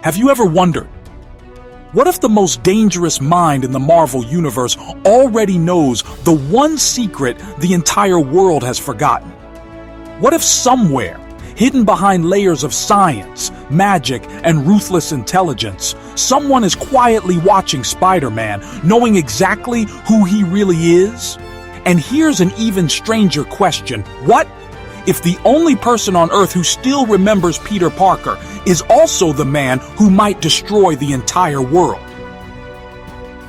Have you ever wondered, what if the most dangerous mind in the Marvel Universe already knows the one secret the entire world has forgotten? What if somewhere, hidden behind layers of science, magic, and ruthless intelligence, someone is quietly watching Spider-Man, knowing exactly who he really is? And here's an even stranger question. What if the only person on Earth who still remembers Peter Parker is also the man who might destroy the entire world?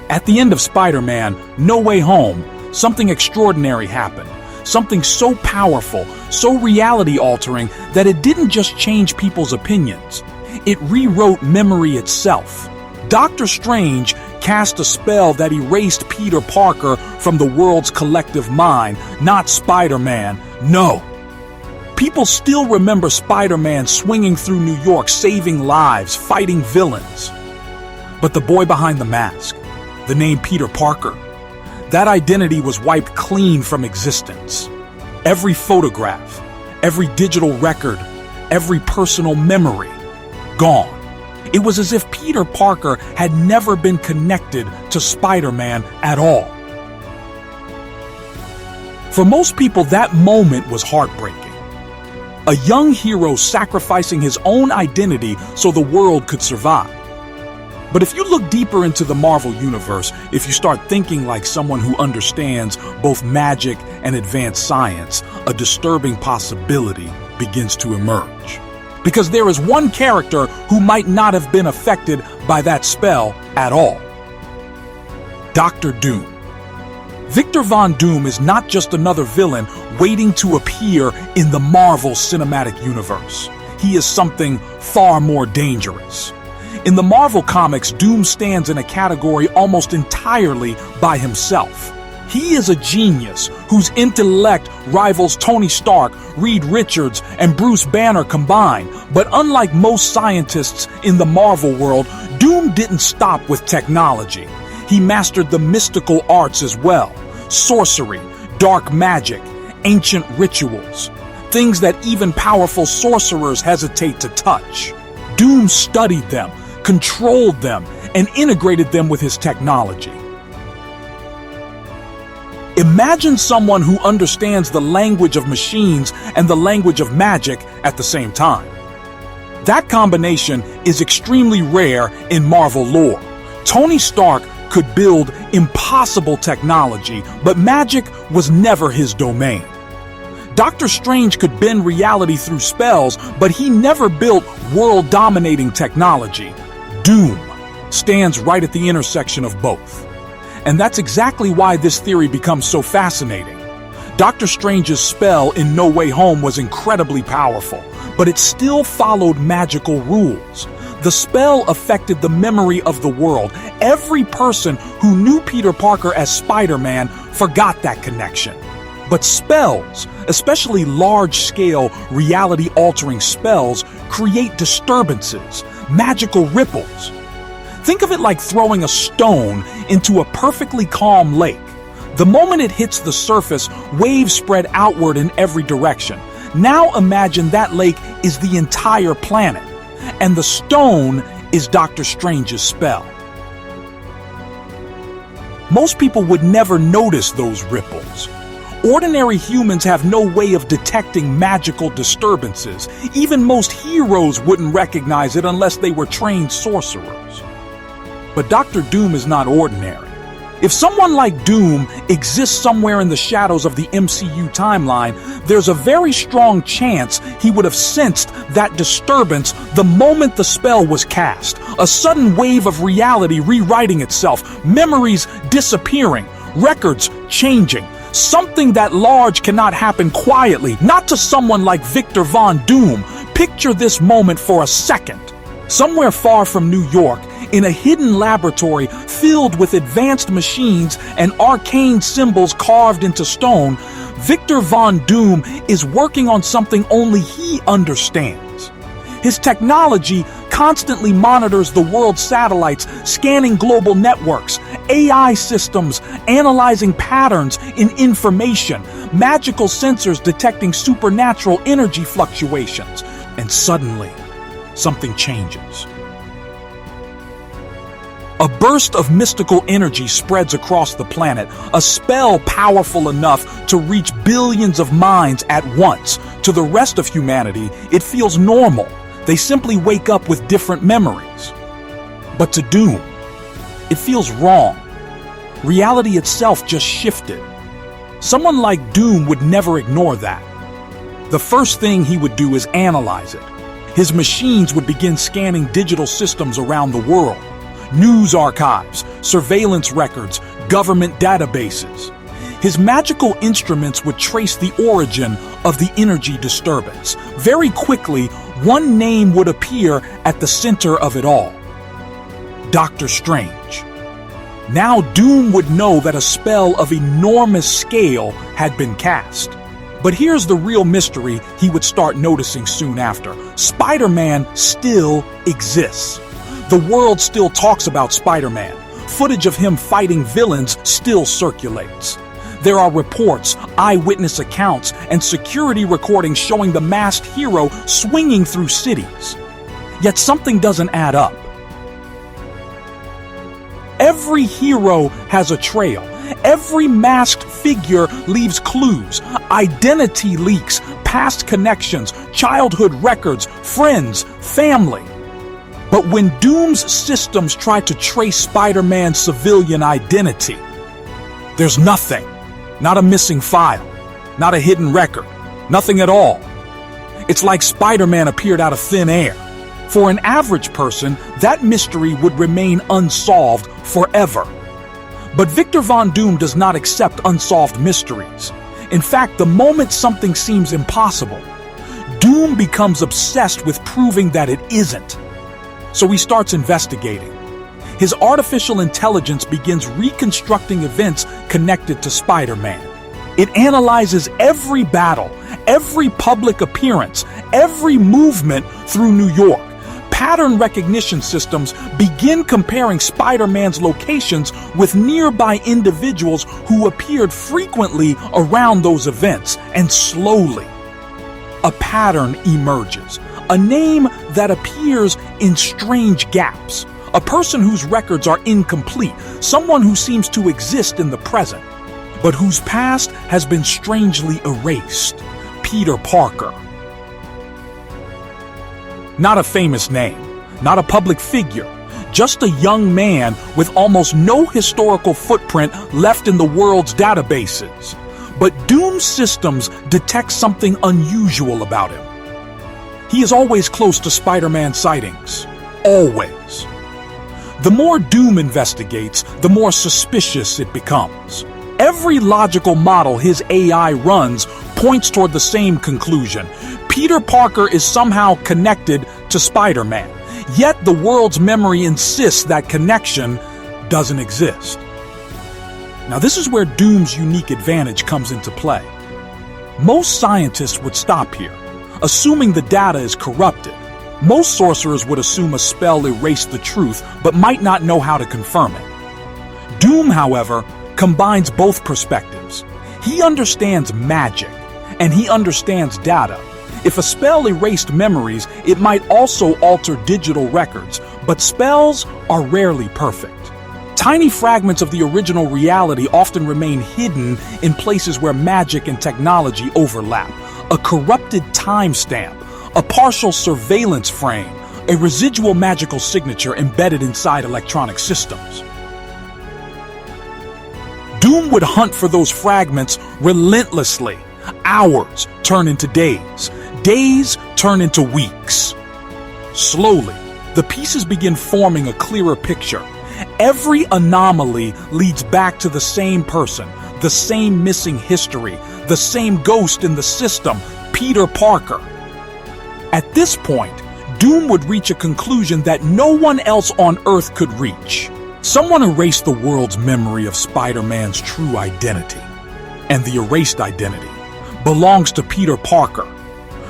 At the end of Spider-Man: No Way Home, something extraordinary happened. Something so powerful, so reality-altering, that it didn't just change people's opinions. It rewrote memory itself. Doctor Strange cast a spell that erased Peter Parker from the world's collective mind, not Spider-Man. No. People still remember Spider-Man swinging through New York, saving lives, fighting villains. But the boy behind the mask, the name Peter Parker, that identity was wiped clean from existence. Every photograph, every digital record, every personal memory, gone. It was as if Peter Parker had never been connected to Spider-Man at all. For most people, that moment was heartbreaking. A young hero sacrificing his own identity so the world could survive. But if you look deeper into the Marvel Universe, if you start thinking like someone who understands both magic and advanced science, a disturbing possibility begins to emerge. Because there is one character who might not have been affected by that spell at all. Dr. Doom. Victor Von Doom is not just another villain waiting to appear in the Marvel Cinematic Universe. He is something far more dangerous. In the Marvel Comics, Doom stands in a category almost entirely by himself. He is a genius whose intellect rivals Tony Stark, Reed Richards, and Bruce Banner combined. But unlike most scientists in the Marvel world, Doom didn't stop with technology. He mastered the mystical arts as well. Sorcery, dark magic, ancient rituals. Things that even powerful sorcerers hesitate to touch. Doom studied them, controlled them, and integrated them with his technology. Imagine someone who understands the language of machines and the language of magic at the same time. That combination is extremely rare in Marvel lore. Tony Stark could build impossible technology, but magic was never his domain. Doctor Strange could bend reality through spells, but he never built world-dominating technology. Doom stands right at the intersection of both. And that's exactly why this theory becomes so fascinating. Doctor Strange's spell in No Way Home was incredibly powerful, but it still followed magical rules. The spell affected the memory of the world. Every person who knew Peter Parker as Spider-Man forgot that connection. But spells, especially large-scale, reality-altering spells, create disturbances, magical ripples. Think of it like throwing a stone into a perfectly calm lake. The moment it hits the surface, waves spread outward in every direction. Now imagine that lake is the entire planet, and the stone is Doctor Strange's spell. Most people would never notice those ripples. Ordinary humans have no way of detecting magical disturbances. Even most heroes wouldn't recognize it unless they were trained sorcerers. But Dr. Doom is not ordinary. If someone like Doom exists somewhere in the shadows of the MCU timeline, there's a very strong chance he would have sensed that disturbance the moment the spell was cast. A sudden wave of reality rewriting itself, memories disappearing, records changing. Something that large cannot happen quietly, not to someone like Victor Von Doom. Picture this moment for a second. Somewhere far from New York, in a hidden laboratory filled with advanced machines and arcane symbols carved into stone, Victor Von Doom is working on something only he understands. His technology constantly monitors the world's satellites, scanning global networks, AI systems, analyzing patterns in information, magical sensors detecting supernatural energy fluctuations. And suddenly, something changes. A burst of mystical energy spreads across the planet, a spell powerful enough to reach billions of minds at once. To the rest of humanity, it feels normal. They simply wake up with different memories. But to Doom, it feels wrong. Reality itself just shifted. Someone like Doom would never ignore that. The first thing he would do is analyze it. His machines would begin scanning digital systems around the world. News archives, surveillance records, government databases. His magical instruments would trace the origin of the energy disturbance. Very quickly, one name would appear at the center of it all: Doctor Strange. Now Doom would know that a spell of enormous scale had been cast. But here's the real mystery he would start noticing soon after. Spider-Man still exists. The world still talks about Spider-Man. Footage of him fighting villains still circulates. There are reports, eyewitness accounts, and security recordings showing the masked hero swinging through cities. Yet something doesn't add up. Every hero has a trail. Every masked figure leaves clues, identity leaks, past connections, childhood records, friends, family. But when Doom's systems try to trace Spider-Man's civilian identity, there's nothing. Not a missing file, not a hidden record, nothing at all. It's like Spider-Man appeared out of thin air. For an average person, that mystery would remain unsolved forever. But Victor Von Doom does not accept unsolved mysteries. In fact, the moment something seems impossible, Doom becomes obsessed with proving that it isn't. So he starts investigating. His artificial intelligence begins reconstructing events connected to Spider-Man. It analyzes every battle, every public appearance, every movement through New York. Pattern recognition systems begin comparing Spider-Man's locations with nearby individuals who appeared frequently around those events, and slowly, a pattern emerges. A name that appears in strange gaps. A person whose records are incomplete. Someone who seems to exist in the present, but whose past has been strangely erased. Peter Parker. Not a famous name, not a public figure, just a young man with almost no historical footprint left in the world's databases. But Doom's systems detect something unusual about him. He is always close to Spider-Man sightings. Always. The more Doom investigates, the more suspicious it becomes. Every logical model his AI runs points toward the same conclusion. Peter Parker is somehow connected to Spider-Man. Yet the world's memory insists that connection doesn't exist. Now this is where Doom's unique advantage comes into play. Most scientists would stop here, assuming the data is corrupted. Most sorcerers would assume a spell erased the truth, but might not know how to confirm it. Doom, however, combines both perspectives. He understands magic, and he understands data. If a spell erased memories, it might also alter digital records, but spells are rarely perfect. Tiny fragments of the original reality often remain hidden in places where magic and technology overlap. A corrupted timestamp, a partial surveillance frame, a residual magical signature embedded inside electronic systems. Doom would hunt for those fragments relentlessly. Hours turn into days. Days turn into weeks. Slowly, the pieces begin forming a clearer picture. Every anomaly leads back to the same person, the same missing history, the same ghost in the system, Peter Parker. At this point, Doom would reach a conclusion that no one else on Earth could reach. Someone erased the world's memory of Spider-Man's true identity, and the erased identity belongs to Peter Parker.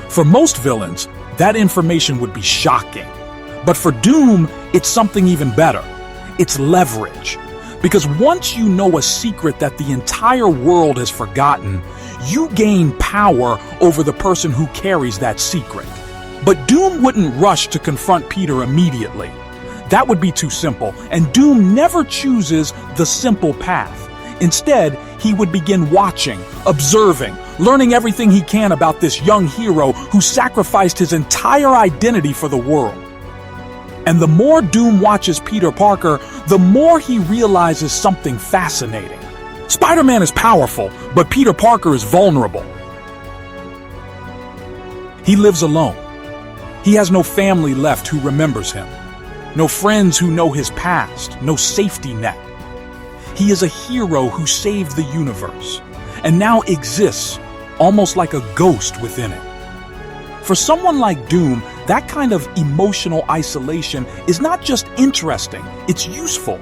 For most villains, that information would be shocking. But for Doom, it's something even better. It's leverage. Because once you know a secret that the entire world has forgotten, you gain power over the person who carries that secret. But Doom wouldn't rush to confront Peter immediately. That would be too simple, and Doom never chooses the simple path. Instead, he would begin watching, observing, learning everything he can about this young hero who sacrificed his entire identity for the world. And the more Doom watches Peter Parker, the more he realizes something fascinating. Spider-Man is powerful, but Peter Parker is vulnerable. He lives alone. He has no family left who remembers him. No friends who know his past, no safety net. He is a hero who saved the universe, and now exists almost like a ghost within it. For someone like Doom, that kind of emotional isolation is not just interesting, it's useful.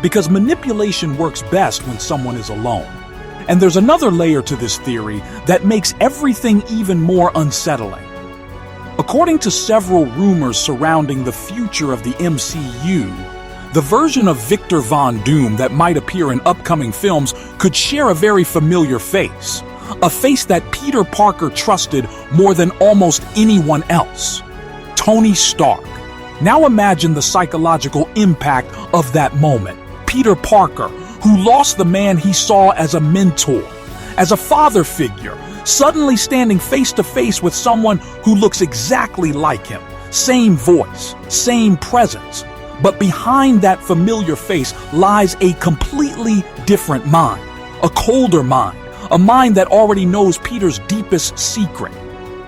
Because manipulation works best when someone is alone. And there's another layer to this theory that makes everything even more unsettling. According to several rumors surrounding the future of the MCU, the version of Victor Von Doom that might appear in upcoming films could share a very familiar face. A face that Peter Parker trusted more than almost anyone else. Tony Stark. Now imagine the psychological impact of that moment. Peter Parker, who lost the man he saw as a mentor, as a father figure, suddenly standing face to face with someone who looks exactly like him. Same voice, same presence. But behind that familiar face lies a completely different mind. A colder mind. A mind that already knows Peter's deepest secret.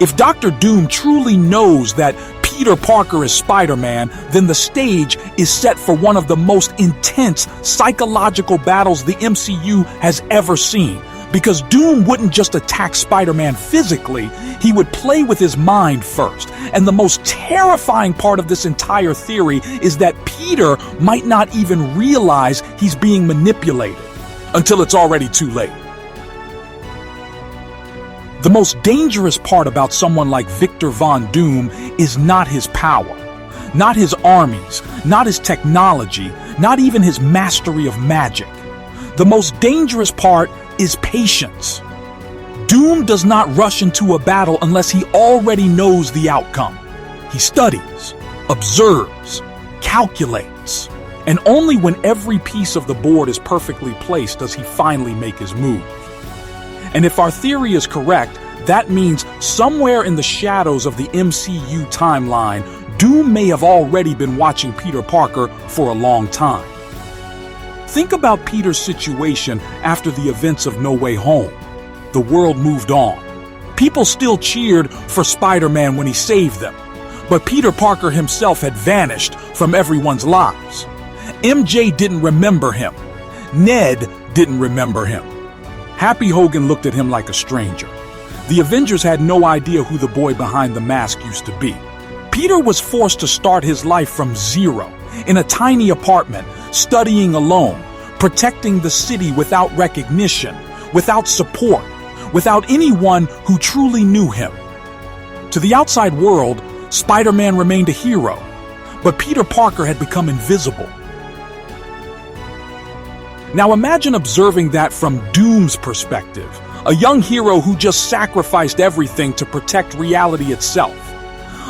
If Dr. Doom truly knows that Peter Parker is Spider-Man, then the stage is set for one of the most intense psychological battles the MCU has ever seen. Because Doom wouldn't just attack Spider-Man physically, he would play with his mind first. And the most terrifying part of this entire theory is that Peter might not even realize he's being manipulated until it's already too late. The most dangerous part about someone like Victor Von Doom is not his power, not his armies, not his technology, not even his mastery of magic. The most dangerous part is patience. Doom does not rush into a battle unless he already knows the outcome. He studies, observes, calculates, and only when every piece of the board is perfectly placed does he finally make his move. And if our theory is correct, that means somewhere in the shadows of the MCU timeline, Doom may have already been watching Peter Parker for a long time. Think about Peter's situation after the events of No Way Home. The world moved on. People still cheered for Spider-Man when he saved them, but Peter Parker himself had vanished from everyone's lives. MJ didn't remember him. Ned didn't remember him. Happy Hogan looked at him like a stranger. The Avengers had no idea who the boy behind the mask used to be. Peter was forced to start his life from zero, in a tiny apartment, studying alone, protecting the city without recognition, without support, without anyone who truly knew him. To the outside world, Spider-Man remained a hero, but Peter Parker had become invisible. Now imagine observing that from Doom's perspective, a young hero who just sacrificed everything to protect reality itself.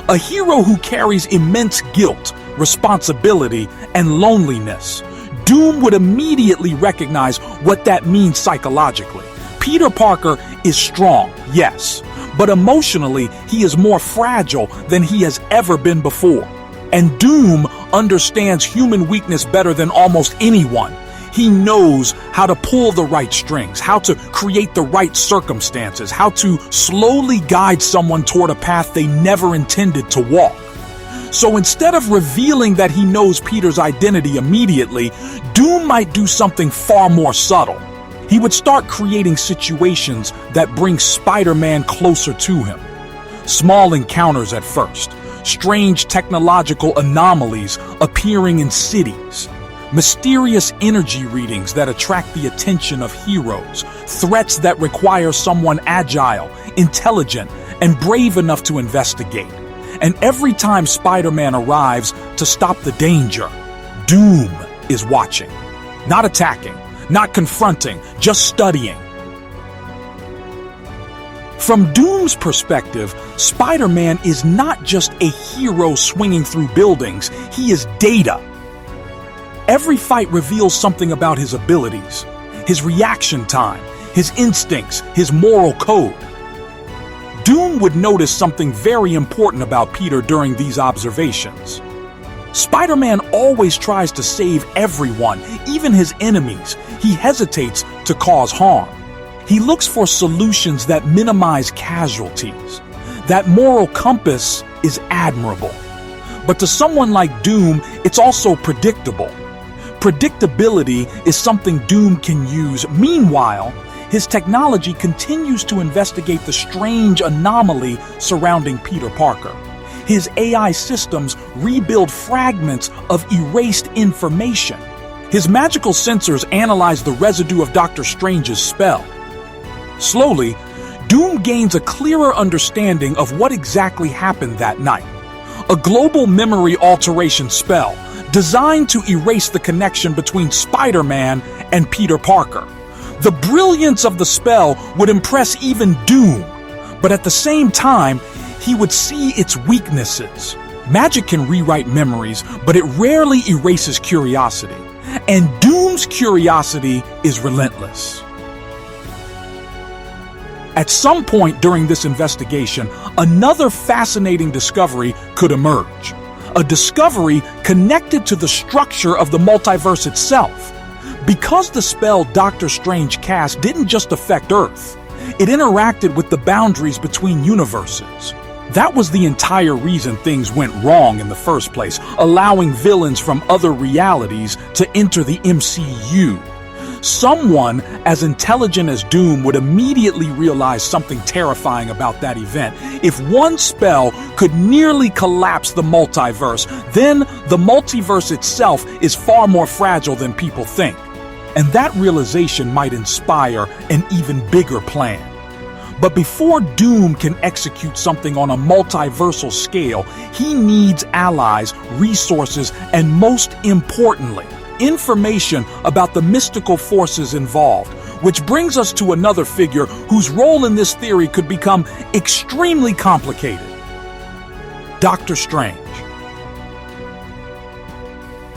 A hero who carries immense guilt, responsibility, and loneliness. Doom would immediately recognize what that means psychologically. Peter Parker is strong, yes, but emotionally he is more fragile than he has ever been before. And Doom understands human weakness better than almost anyone. He knows how to pull the right strings, how to create the right circumstances, how to slowly guide someone toward a path they never intended to walk. So instead of revealing that he knows Peter's identity immediately, Doom might do something far more subtle. He would start creating situations that bring Spider-Man closer to him. Small encounters at first, strange technological anomalies appearing in cities, mysterious energy readings that attract the attention of heroes, threats that require someone agile, intelligent, and brave enough to investigate. And every time Spider-Man arrives to stop the danger, Doom is watching. Not attacking, not confronting, just studying. From Doom's perspective, Spider-Man is not just a hero swinging through buildings, he is data. Every fight reveals something about his abilities, his reaction time, his instincts, his moral code. Doom would notice something very important about Peter during these observations. Spider-Man always tries to save everyone, even his enemies. He hesitates to cause harm. He looks for solutions that minimize casualties. That moral compass is admirable. But to someone like Doom, it's also predictable. Predictability is something Doom can use. Meanwhile, his technology continues to investigate the strange anomaly surrounding Peter Parker. His AI systems rebuild fragments of erased information. His magical sensors analyze the residue of Dr. Strange's spell. Slowly, Doom gains a clearer understanding of what exactly happened that night. A global memory alteration spell designed to erase the connection between Spider-Man and Peter Parker. The brilliance of the spell would impress even Doom, but at the same time, he would see its weaknesses. Magic can rewrite memories, but it rarely erases curiosity, and Doom's curiosity is relentless. At some point during this investigation, another fascinating discovery could emerge. A discovery connected to the structure of the multiverse itself. Because the spell Doctor Strange cast didn't just affect Earth, it interacted with the boundaries between universes. That was the entire reason things went wrong in the first place, allowing villains from other realities to enter the MCU. Someone as intelligent as Doom would immediately realize something terrifying about that event. If one spell could nearly collapse the multiverse, then the multiverse itself is far more fragile than people think. And that realization might inspire an even bigger plan. But before Doom can execute something on a multiversal scale, he needs allies, resources, and most importantly, information about the mystical forces involved, which brings us to another figure whose role in this theory could become extremely complicated: Doctor Strange.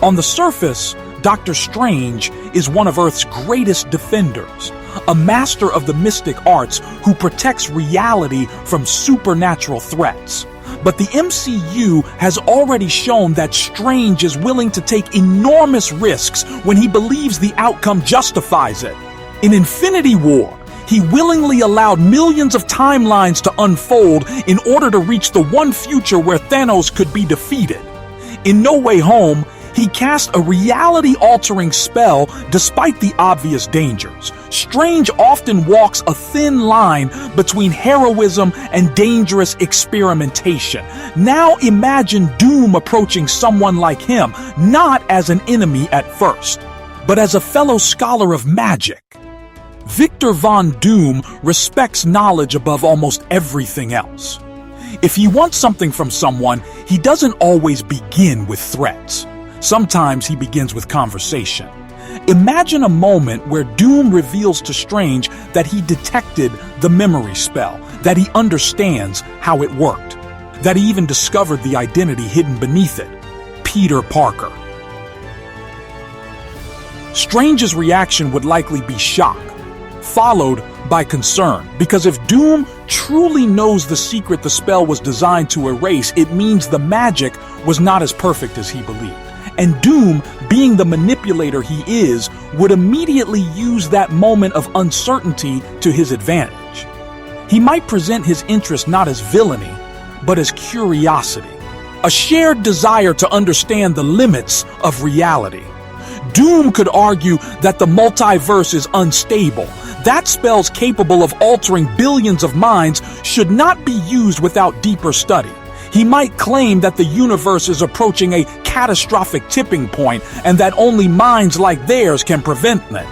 On the surface, Doctor Strange is one of Earth's greatest defenders, a master of the mystic arts who protects reality from supernatural threats. But the MCU has already shown that Strange is willing to take enormous risks when he believes the outcome justifies it. In Infinity War, he willingly allowed millions of timelines to unfold in order to reach the one future where Thanos could be defeated. In No Way Home, he cast a reality-altering spell despite the obvious dangers. Strange often walks a thin line between heroism and dangerous experimentation. Now imagine Doom approaching someone like him, not as an enemy at first, but as a fellow scholar of magic. Victor Von Doom respects knowledge above almost everything else. If he wants something from someone, he doesn't always begin with threats. Sometimes he begins with conversation. Imagine a moment where Doom reveals to Strange that he detected the memory spell, that he understands how it worked, that he even discovered the identity hidden beneath it: Peter Parker. Strange's reaction would likely be shock, followed by concern, because if Doom truly knows the secret the spell was designed to erase, it means the magic was not as perfect as he believed. And Doom, being the manipulator he is, would immediately use that moment of uncertainty to his advantage. He might present his interest not as villainy, but as curiosity, a shared desire to understand the limits of reality. Doom could argue that the multiverse is unstable. That spell's capable of altering billions of minds should not be used without deeper study. He might claim that the universe is approaching a catastrophic tipping point and that only minds like theirs can prevent it.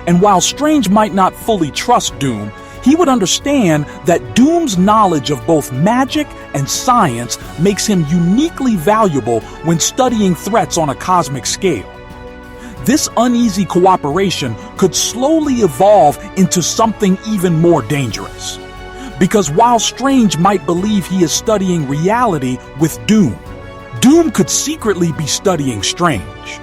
And while Strange might not fully trust Doom, he would understand that Doom's knowledge of both magic and science makes him uniquely valuable when studying threats on a cosmic scale. This uneasy cooperation could slowly evolve into something even more dangerous. Because while Strange might believe he is studying reality with Doom, Doom could secretly be studying Strange.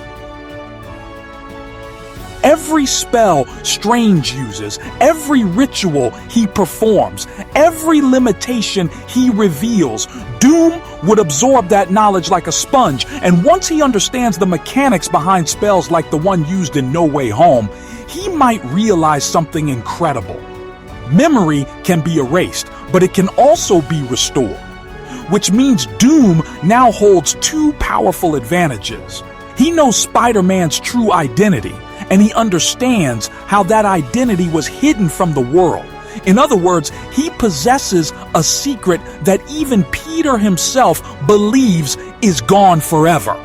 Every spell Strange uses, every ritual he performs, every limitation he reveals, Doom would absorb that knowledge like a sponge, and once he understands the mechanics behind spells like the one used in No Way Home, he might realize something incredible. Memory can be erased, but it can also be restored, which means Doom now holds two powerful advantages. He knows Spider-Man's true identity, and he understands how that identity was hidden from the world. In other words, he possesses a secret that even Peter himself believes is gone forever.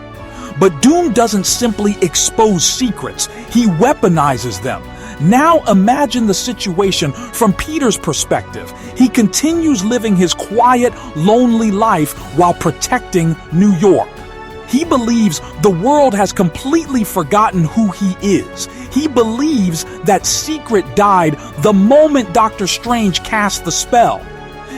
But Doom doesn't simply expose secrets, he weaponizes them. Now imagine the situation from Peter's perspective. He continues living his quiet, lonely life while protecting New York. He believes the world has completely forgotten who he is. He believes that secret died the moment Doctor Strange cast the spell.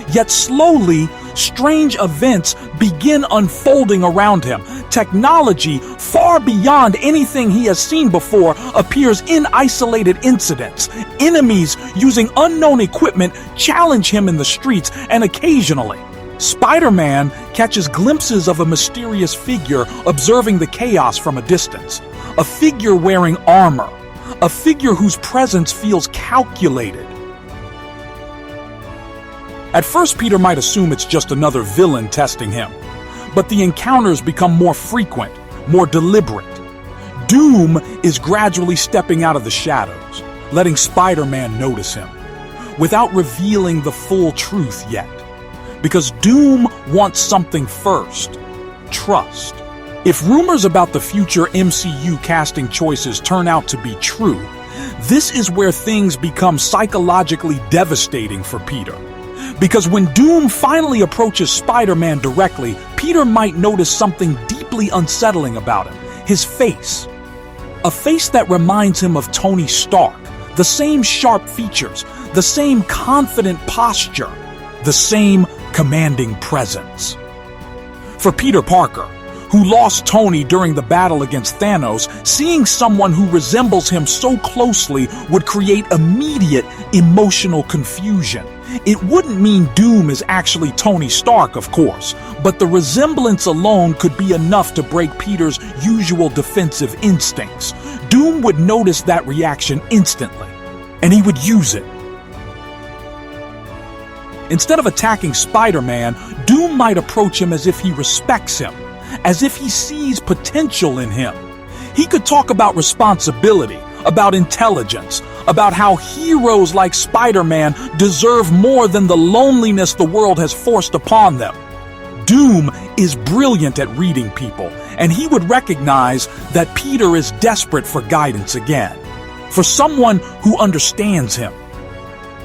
Yet slowly, strange events begin unfolding around him. Technology, far beyond anything he has seen before, appears in isolated incidents. Enemies using unknown equipment challenge him in the streets, and occasionally, Spider-Man catches glimpses of a mysterious figure observing the chaos from a distance. A figure wearing armor. A figure whose presence feels calculated. At first, Peter might assume it's just another villain testing him. But the encounters become more frequent, more deliberate. Doom is gradually stepping out of the shadows, letting Spider-Man notice him, without revealing the full truth yet. Because Doom wants something first: trust. If rumors about the future MCU casting choices turn out to be true, this is where things become psychologically devastating for Peter. Because when Doom finally approaches Spider-Man directly, Peter might notice something deeply unsettling about him: his face. A face that reminds him of Tony Stark, the same sharp features, the same confident posture, the same commanding presence. For Peter Parker, who lost Tony during the battle against Thanos, seeing someone who resembles him so closely would create immediate emotional confusion. It wouldn't mean Doom is actually Tony Stark, of course, but the resemblance alone could be enough to break Peter's usual defensive instincts. Doom would notice that reaction instantly, and he would use it. Instead of attacking Spider-Man, Doom might approach him as if he respects him, as if he sees potential in him. He could talk about responsibility, about intelligence, about how heroes like Spider-Man deserve more than the loneliness the world has forced upon them. Doom is brilliant at reading people, and he would recognize that Peter is desperate for guidance again, for someone who understands him.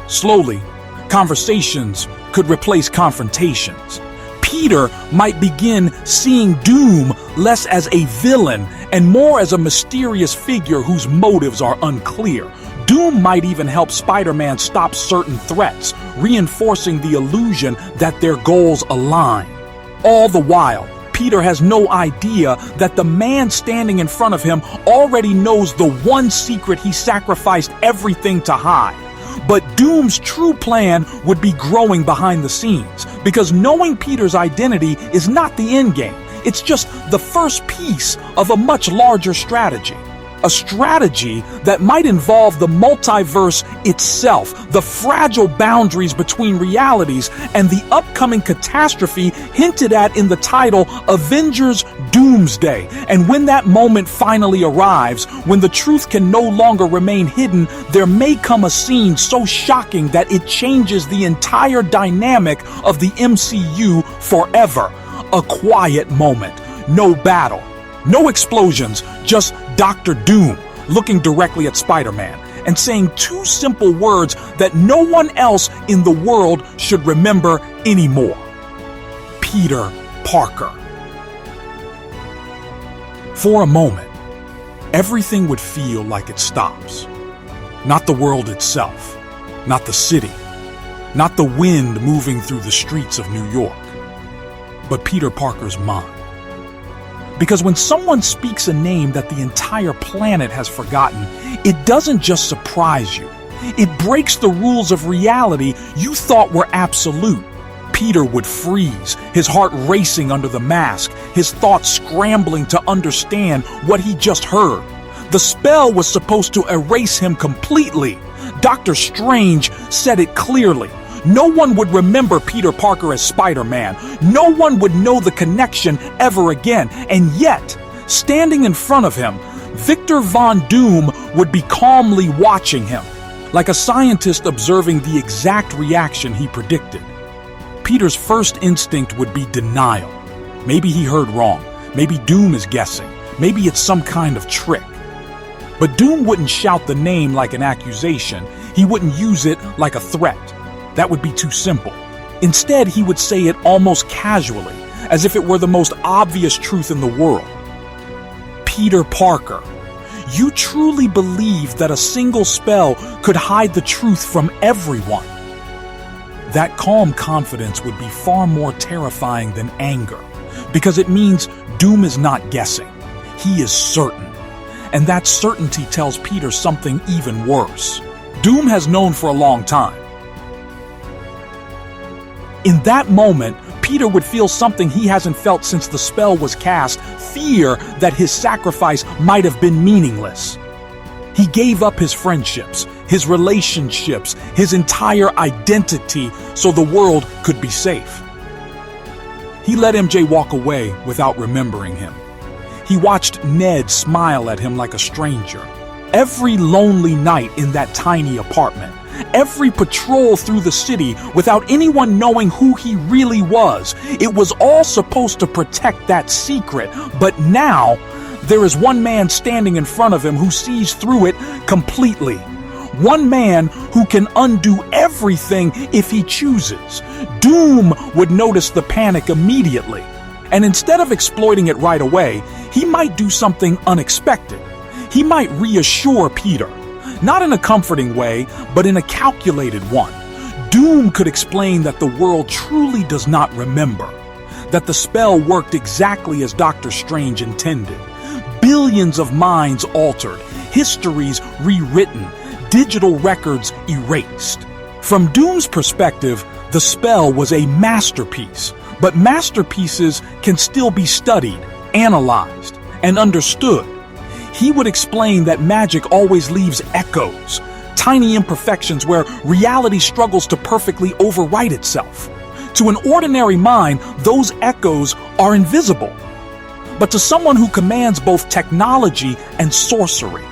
Slowly, conversations could replace confrontations. Peter might begin seeing Doom less as a villain and more as a mysterious figure whose motives are unclear. Doom might even help Spider-Man stop certain threats, reinforcing the illusion that their goals align. All the while, Peter has no idea that the man standing in front of him already knows the one secret he sacrificed everything to hide. But Doom's true plan would be growing behind the scenes, because knowing Peter's identity is not the endgame. It's just the first piece of a much larger strategy. A strategy that might involve the multiverse itself, the fragile boundaries between realities, and the upcoming catastrophe hinted at in the title Avengers Doomsday. And when that moment finally arrives, when the truth can no longer remain hidden, there may come a scene so shocking that it changes the entire dynamic of the MCU forever. A quiet moment. No battle. No explosions, just Dr. Doom looking directly at Spider-Man and saying two simple words that no one else in the world should remember anymore. Peter Parker. For a moment, everything would feel like it stops. Not the world itself, not the city, not the wind moving through the streets of New York, but Peter Parker's mind. Because when someone speaks a name that the entire planet has forgotten, it doesn't just surprise you. It breaks the rules of reality you thought were absolute. Peter would freeze, his heart racing under the mask, his thoughts scrambling to understand what he just heard. The spell was supposed to erase him completely. Dr. Strange said it clearly. No one would remember Peter Parker as Spider-Man. No one would know the connection ever again. And yet, standing in front of him, Victor Von Doom would be calmly watching him, like a scientist observing the exact reaction he predicted. Peter's first instinct would be denial. Maybe he heard wrong. Maybe Doom is guessing. Maybe it's some kind of trick. But Doom wouldn't shout the name like an accusation. He wouldn't use it like a threat. That would be too simple. Instead, he would say it almost casually, as if it were the most obvious truth in the world. Peter Parker, you truly believe that a single spell could hide the truth from everyone. That calm confidence would be far more terrifying than anger, because it means Doom is not guessing. He is certain. And that certainty tells Peter something even worse. Doom has known for a long time. In that moment, Peter would feel something he hasn't felt since the spell was cast, fear that his sacrifice might have been meaningless. He gave up his friendships, his relationships, his entire identity so the world could be safe. He let MJ walk away without remembering him. He watched Ned smile at him like a stranger. Every lonely night in that tiny apartment, every patrol through the city without anyone knowing who he really was, it was all supposed to protect that secret. But now, there is one man standing in front of him who sees through it completely. One man who can undo everything if he chooses. Doom would notice the panic immediately. And instead of exploiting it right away, he might do something unexpected. He might reassure Peter. Not in a comforting way, but in a calculated one. Doom could explain that the world truly does not remember. That the spell worked exactly as Dr. Strange intended. Billions of minds altered, histories rewritten, digital records erased. From Doom's perspective, the spell was a masterpiece. But masterpieces can still be studied, analyzed, and understood. He would explain that magic always leaves echoes, tiny imperfections where reality struggles to perfectly overwrite itself. To an ordinary mind, those echoes are invisible. But to someone who commands both technology and sorcery,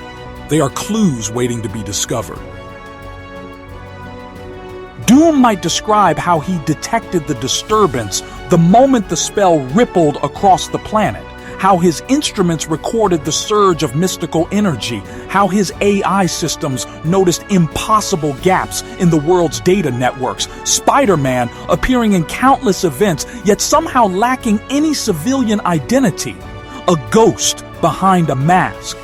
they are clues waiting to be discovered. Doom might describe how he detected the disturbance the moment the spell rippled across the planet, how his instruments recorded the surge of mystical energy, how his AI systems noticed impossible gaps in the world's data networks, Spider-Man appearing in countless events, yet somehow lacking any civilian identity, a ghost behind a mask.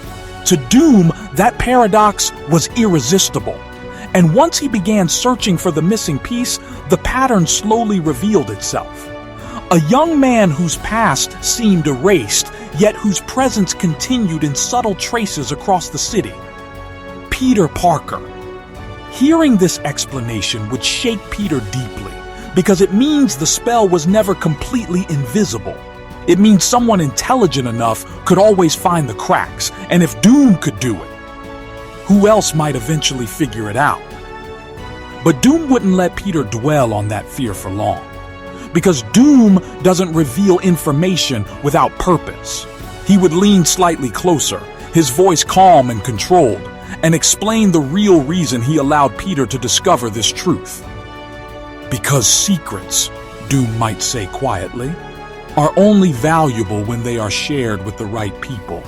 To Doom, that paradox was irresistible. And once he began searching for the missing piece, the pattern slowly revealed itself. A young man whose past seemed erased, yet whose presence continued in subtle traces across the city. Peter Parker. Hearing this explanation would shake Peter deeply, because it means the spell was never completely invisible. It means someone intelligent enough could always find the cracks, and if Doom could do it, who else might eventually figure it out? But Doom wouldn't let Peter dwell on that fear for long. Because Doom doesn't reveal information without purpose. He would lean slightly closer, his voice calm and controlled, and explain the real reason he allowed Peter to discover this truth. Because secrets, Doom might say quietly, are only valuable when they are shared with the right people.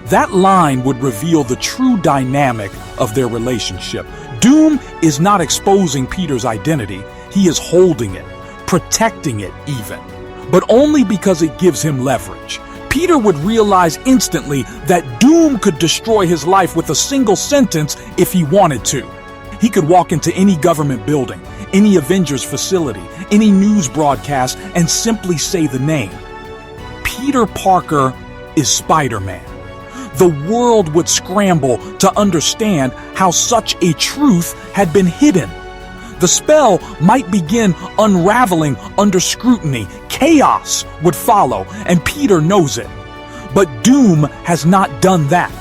That line would reveal the true dynamic of their relationship. Doom is not exposing Peter's identity, he is holding it, protecting it even, but only because it gives him leverage. Peter would realize instantly that Doom could destroy his life with a single sentence if he wanted to. He could walk into any government building, any Avengers facility, any news broadcast, and simply say the name. Peter Parker is Spider-Man. The world would scramble to understand how such a truth had been hidden. The spell might begin unraveling under scrutiny. Chaos would follow, and Peter knows it. But Doom has not done that,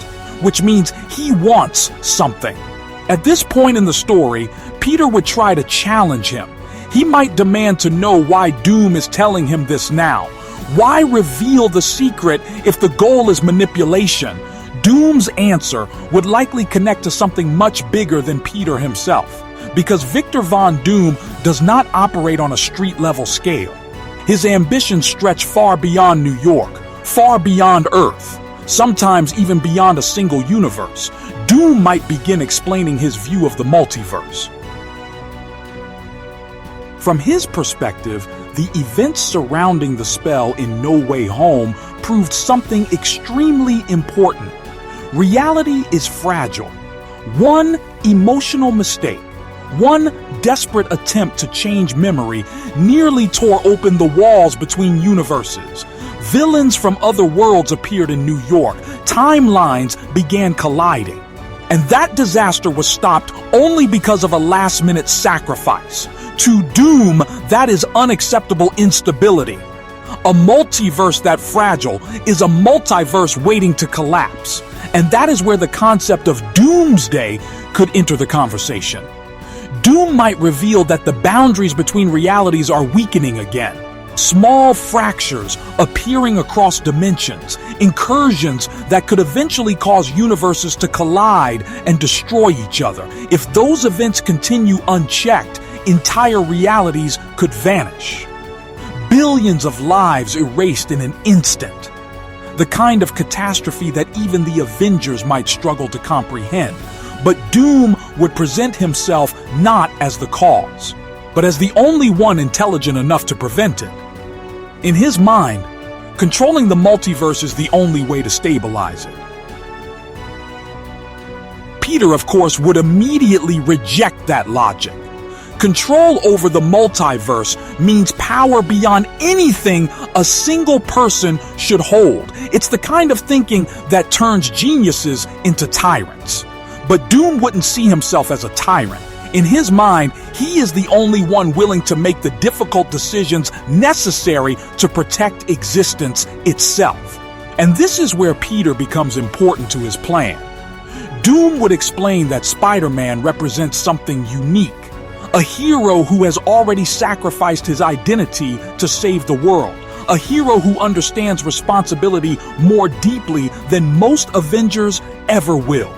which means he wants something. At this point in the story, Peter would try to challenge him. He might demand to know why Doom is telling him this now. Why reveal the secret if the goal is manipulation? Doom's answer would likely connect to something much bigger than Peter himself, because Victor Von Doom does not operate on a street-level scale. His ambitions stretch far beyond New York, far beyond Earth, sometimes even beyond a single universe. Doom might begin explaining his view of the multiverse. From his perspective, the events surrounding the spell in No Way Home proved something extremely important. Reality is fragile. One emotional mistake, one desperate attempt to change memory nearly tore open the walls between universes. Villains from other worlds appeared in New York. Timelines began colliding. And that disaster was stopped only because of a last-minute sacrifice. To Doom, that is unacceptable instability. A multiverse that fragile is a multiverse waiting to collapse. And that is where the concept of Doomsday could enter the conversation. Doom might reveal that the boundaries between realities are weakening again. Small fractures appearing across dimensions, incursions that could eventually cause universes to collide and destroy each other. If those events continue unchecked, entire realities could vanish. Billions of lives erased in an instant. The kind of catastrophe that even the Avengers might struggle to comprehend. But Doom would present himself not as the cause, but as the only one intelligent enough to prevent it. In his mind, controlling the multiverse is the only way to stabilize it. Peter, of course, would immediately reject that logic. Control over the multiverse means power beyond anything a single person should hold. It's the kind of thinking that turns geniuses into tyrants. But Doom wouldn't see himself as a tyrant. In his mind, he is the only one willing to make the difficult decisions necessary to protect existence itself. And this is where Peter becomes important to his plan. Doom would explain that Spider-Man represents something unique, a hero who has already sacrificed his identity to save the world, a hero who understands responsibility more deeply than most Avengers ever will.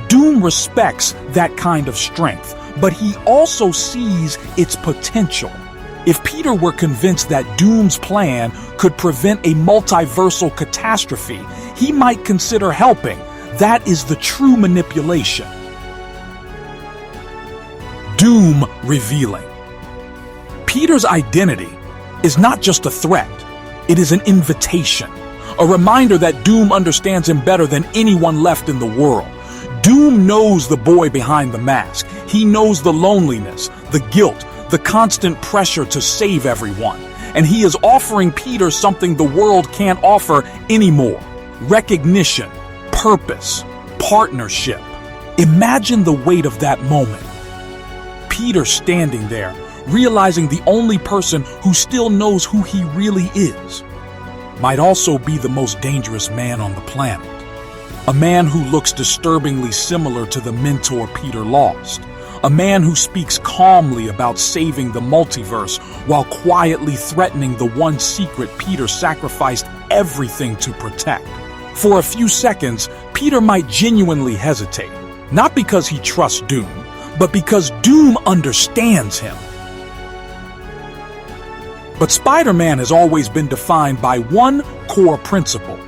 Doom respects that kind of strength, but he also sees its potential. If Peter were convinced that Doom's plan could prevent a multiversal catastrophe, he might consider helping. That is the true manipulation. Doom revealing. Peter's identity is not just a threat, it is an invitation, a reminder that Doom understands him better than anyone left in the world. Doom knows the boy behind the mask. He knows the loneliness, the guilt, the constant pressure to save everyone. And he is offering Peter something the world can't offer anymore: recognition, purpose, partnership. Imagine the weight of that moment. Peter standing there, realizing the only person who still knows who he really is might also be the most dangerous man on the planet. A man who looks disturbingly similar to the mentor Peter lost. A man who speaks calmly about saving the multiverse while quietly threatening the one secret Peter sacrificed everything to protect. For a few seconds, Peter might genuinely hesitate, not because he trusts Doom, but because Doom understands him. But Spider-Man has always been defined by one core principle: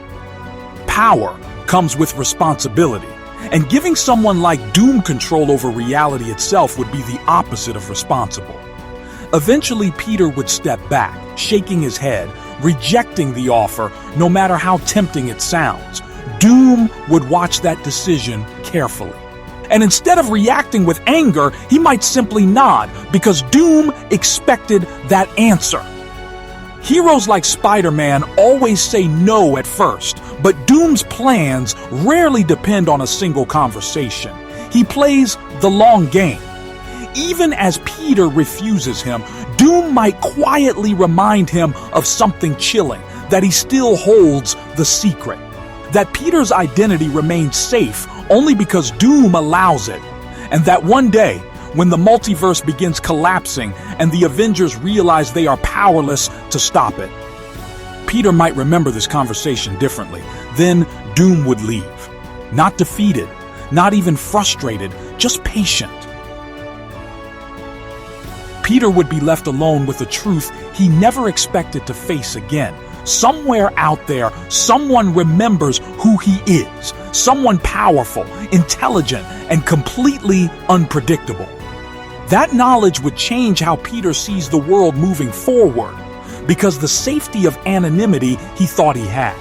power comes with responsibility, and giving someone like Doom control over reality itself would be the opposite of responsible. Eventually, Peter would step back, shaking his head, rejecting the offer, no matter how tempting it sounds. Doom would watch that decision carefully. And instead of reacting with anger, he might simply nod because Doom expected that answer. Heroes like Spider-Man always say no at first, but Doom's plans rarely depend on a single conversation. He plays the long game. Even as Peter refuses him, Doom might quietly remind him of something chilling, that he still holds the secret, that Peter's identity remains safe only because Doom allows it, and that one day, when the multiverse begins collapsing and the Avengers realize they are powerless to stop it. Peter might remember this conversation differently. Then Doom would leave. Not defeated, not even frustrated, just patient. Peter would be left alone with a truth he never expected to face again. Somewhere out there, someone remembers who he is. Someone powerful, intelligent, and completely unpredictable. That knowledge would change how Peter sees the world moving forward, because the safety of anonymity he thought he had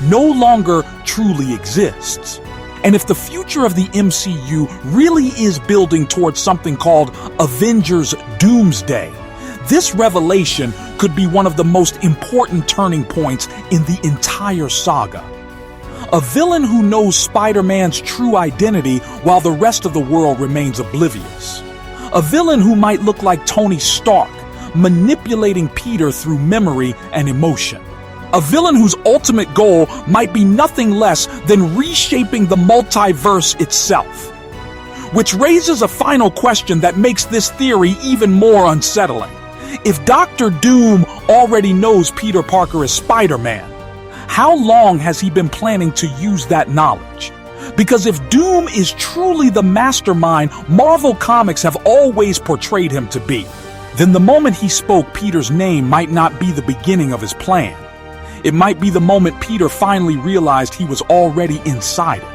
no longer truly exists. And if the future of the MCU really is building towards something called Avengers Doomsday, this revelation could be one of the most important turning points in the entire saga. A villain who knows Spider-Man's true identity while the rest of the world remains oblivious. A villain who might look like Tony Stark, manipulating Peter through memory and emotion. A villain whose ultimate goal might be nothing less than reshaping the multiverse itself. Which raises a final question that makes this theory even more unsettling. If Dr. Doom already knows Peter Parker is Spider-Man, how long has he been planning to use that knowledge? Because if Doom is truly the mastermind Marvel Comics have always portrayed him to be, then the moment he spoke Peter's name might not be the beginning of his plan. It might be the moment Peter finally realized he was already inside it.